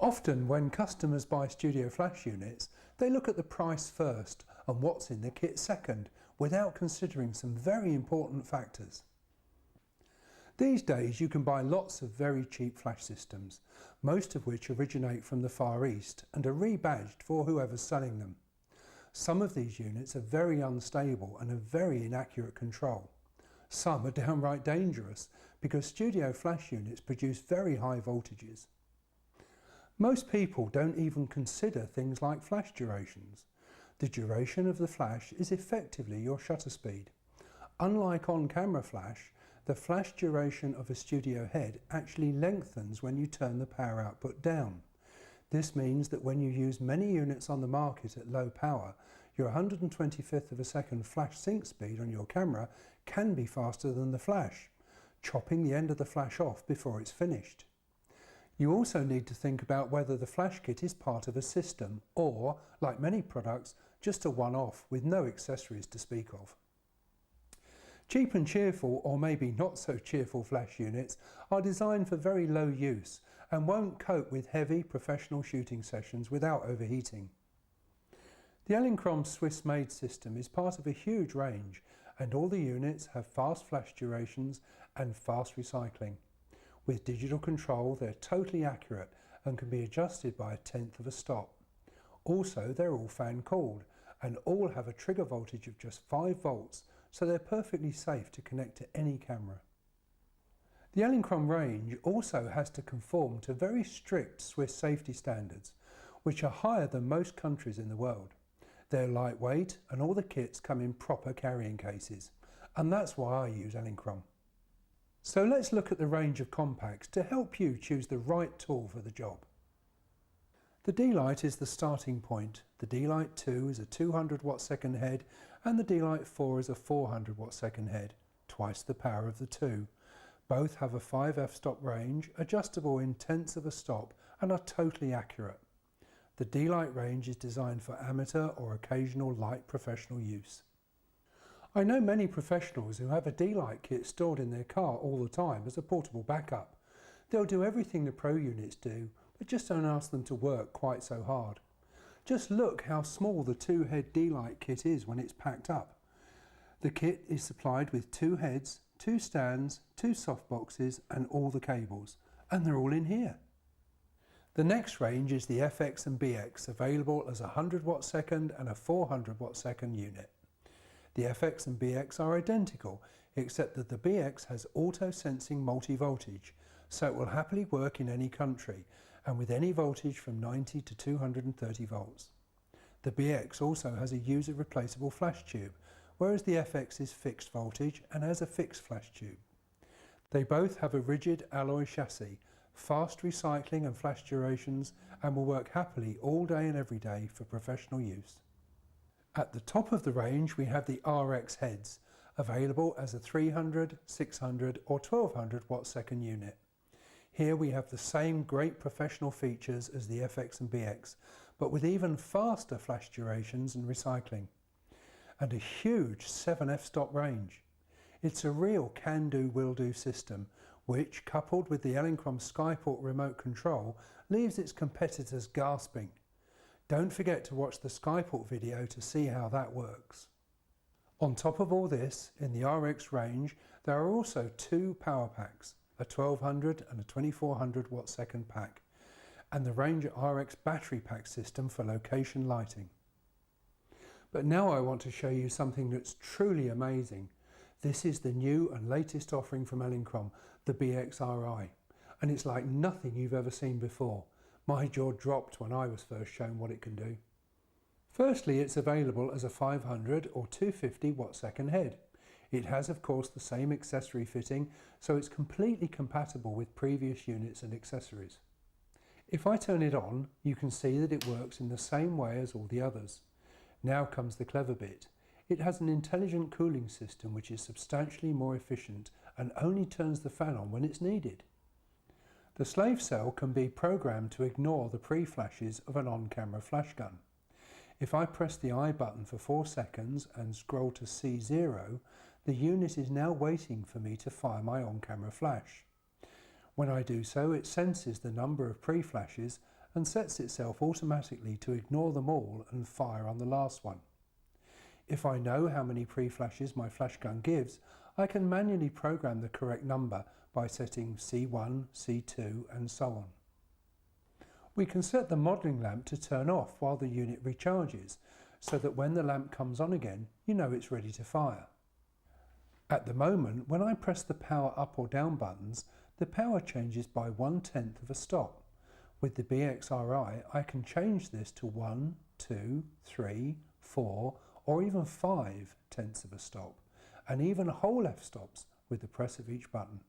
Often when customers buy studio flash units, they look at the price first and what's in the kit second, without considering some very important factors. These days you can buy lots of very cheap flash systems, most of which originate from the Far East and are rebadged for whoever's selling them. Some of these units are very unstable and have very inaccurate control. Some are downright dangerous because studio flash units produce very high voltages. Most people don't even consider things like flash durations. The duration of the flash is effectively your shutter speed. Unlike on-camera flash, the flash duration of a studio head actually lengthens when you turn the power output down. This means that when you use many units on the market at low power, your 125th of a second flash sync speed on your camera can be faster than the flash, chopping the end of the flash off before it's finished. You also need to think about whether the flash kit is part of a system or, like many products, just a one-off with no accessories to speak of. Cheap and cheerful, or maybe not so cheerful flash units are designed for very low use and won't cope with heavy professional shooting sessions without overheating. The Elinchrom Swiss-made system is part of a huge range, and all the units have fast flash durations and fast recycling. With digital control, they're totally accurate and can be adjusted by 1/10 of a stop. Also, they're all fan cooled and all have a trigger voltage of just 5 volts, so they're perfectly safe to connect to any camera. The Elinchrom range also has to conform to very strict Swiss safety standards, which are higher than most countries in the world. They're lightweight and all the kits come in proper carrying cases, and that's why I use Elinchrom. So let's look at the range of compacts to help you choose the right tool for the job. The D-Lite is the starting point. The D-Lite 2 is a 200 watt second head and the D-Lite 4 is a 400 watt second head, twice the power of the two. Both have a 5 f-stop range, adjustable in 1/10 of a stop, and are totally accurate. The D-Lite range is designed for amateur or occasional light professional use. I know many professionals who have a D-Lite kit stored in their car all the time as a portable backup. They'll do everything the Pro units do, but just don't ask them to work quite so hard. Just look how small the 2-head D-Lite kit is when it's packed up. The kit is supplied with 2 heads, 2 stands, 2 softboxes and all the cables, and they're all in here. The next range is the FX and BX, available as a 100 watt second and a 400 watt second unit. The FX and BX are identical, except that the BX has auto-sensing multi-voltage, so it will happily work in any country and with any voltage from 90 to 230 volts. The BX also has a user replaceable flash tube, whereas the FX is fixed voltage and has a fixed flash tube. They both have a rigid alloy chassis, fast recycling and flash durations, and will work happily all day and every day for professional use. At the top of the range we have the RX heads, available as a 300, 600 or 1200 watt second unit. Here we have the same great professional features as the FX and BX, but with even faster flash durations and recycling. And a huge 7 f-stop range. It's a real can-do, will-do system, which, coupled with the Elinchrom Skyport remote control, leaves its competitors gasping. Don't forget to watch the Skyport video to see how that works. On top of all this, in the RX range, there are also 2 power packs, a 1200 and a 2400 watt second pack, and the Ranger RX battery pack system for location lighting. But now I want to show you something that's truly amazing. This is the new and latest offering from Elinchrom, the BXRI, and it's like nothing you've ever seen before. My jaw dropped when I was first shown what it can do. Firstly, it's available as a 500 or 250 watt second head. It has of course the same accessory fitting, so it's completely compatible with previous units and accessories. If I turn it on, you can see that it works in the same way as all the others. Now comes the clever bit. It has an intelligent cooling system which is substantially more efficient and only turns the fan on when it's needed. The slave cell can be programmed to ignore the pre-flashes of an on-camera flash gun. If I press the I button for 4 seconds and scroll to C0, the unit is now waiting for me to fire my on-camera flash. When I do so, it senses the number of pre-flashes and sets itself automatically to ignore them all and fire on the last one. If I know how many pre-flashes my flash gun gives, I can manually program the correct number by setting C1, C2 and so on. We can set the modelling lamp to turn off while the unit recharges, so that when the lamp comes on again, you know it's ready to fire. At the moment, when I press the power up or down buttons, the power changes by 1/10 of a stop. With the BXRI, I can change this to 1, 2, 3, 4 or even 5/10 of a stop, and even whole f-stops with the press of each button.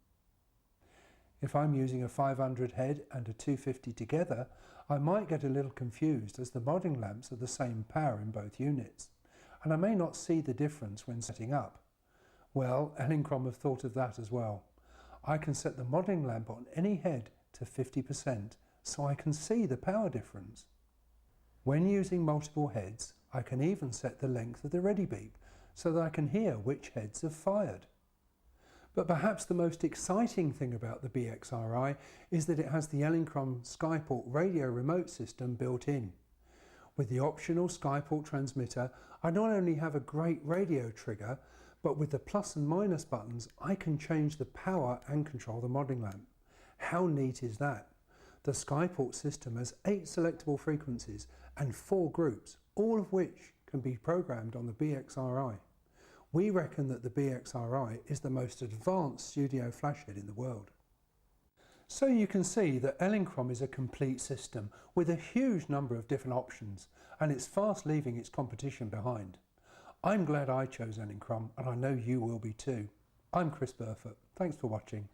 If I'm using a 500 head and a 250 together, I might get a little confused as the modelling lamps are the same power in both units, and I may not see the difference when setting up. Well, Elinchrom have thought of that as well. I can set the modelling lamp on any head to 50%, so I can see the power difference. When using multiple heads, I can even set the length of the ready beep so that I can hear which heads have fired. But perhaps the most exciting thing about the BXRI is that it has the Elinchrom Skyport radio remote system built in. With the optional Skyport transmitter, I not only have a great radio trigger, but with the plus and minus buttons, I can change the power and control the modelling lamp. How neat is that? The Skyport system has 8 selectable frequencies and 4 groups, all of which can be programmed on the BXRI. We reckon that the BXRI is the most advanced studio flashhead in the world. So you can see that Elinchrom is a complete system with a huge number of different options, and it's fast leaving its competition behind. I'm glad I chose Elinchrom, and I know you will be too. I'm Chris Burfoot. Thanks for watching.